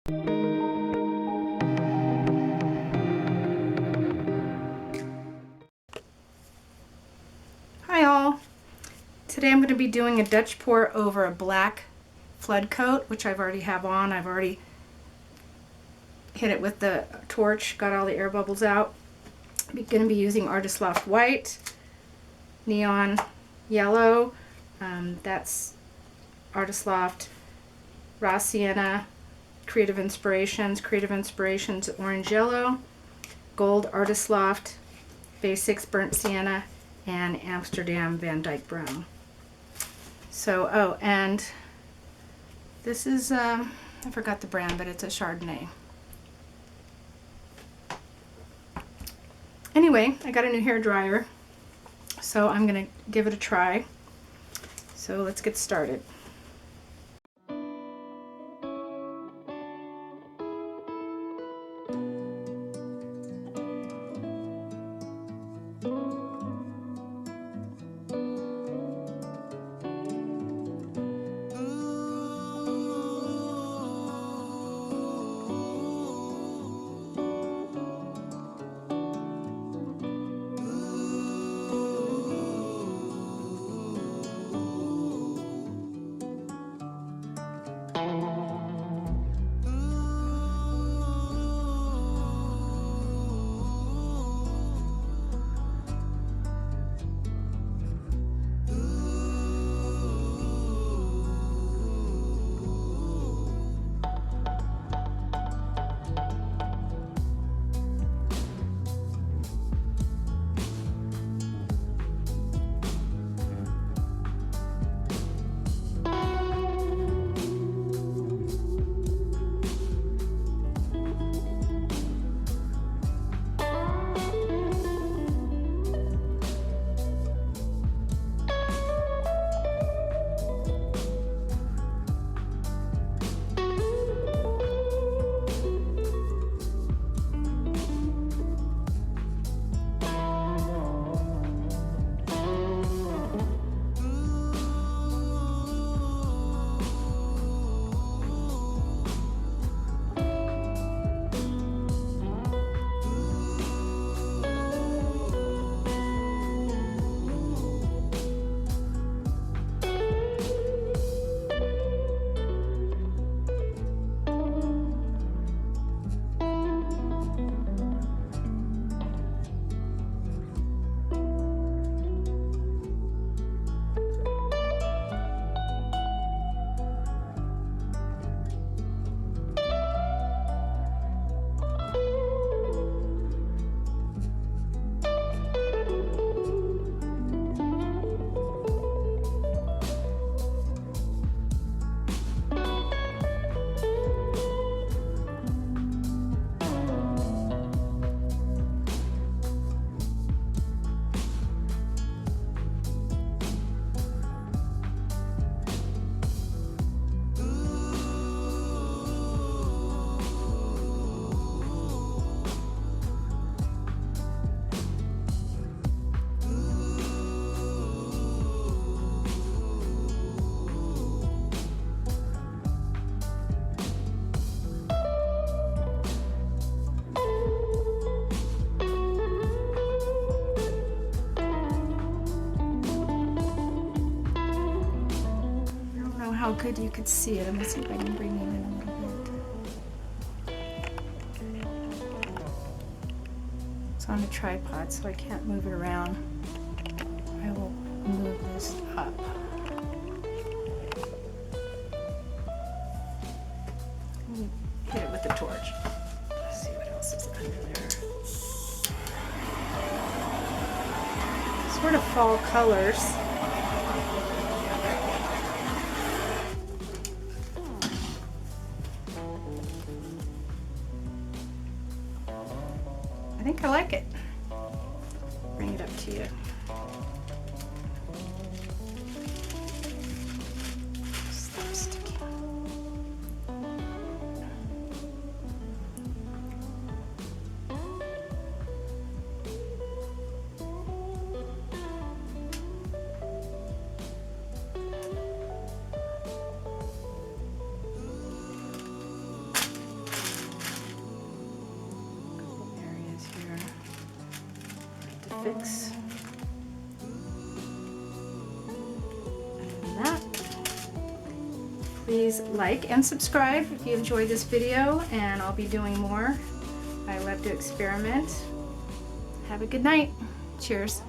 Hi all! Today I'm going to be doing a Dutch pour over a black flood coat, which I've already have on. I've already hit it with the torch, got all the air bubbles out. I'm going to be using Loft white, neon yellow, that's Loft raw sienna, Creative Inspirations orange yellow, gold Loft basics burnt sienna, and Amsterdam Van Dyke brown. So, oh, and this is, I forgot the brand, but it's a Chardonnay. Anyway, I got a new hair dryer, so I'm gonna give it a try. So let's get started. How good you could see it. I'm gonna see if I can bring it in a little bit. It's on a tripod, so I can't move it around. I will move this up. Hit it with the torch. Let's see what else is under there. Sort of fall colors. I think I like it. Bring it up to you. Stop sticking. fix that. Please like and subscribe if you enjoyed this video, and I'll be doing more. I love to experiment. Have a good night. Cheers.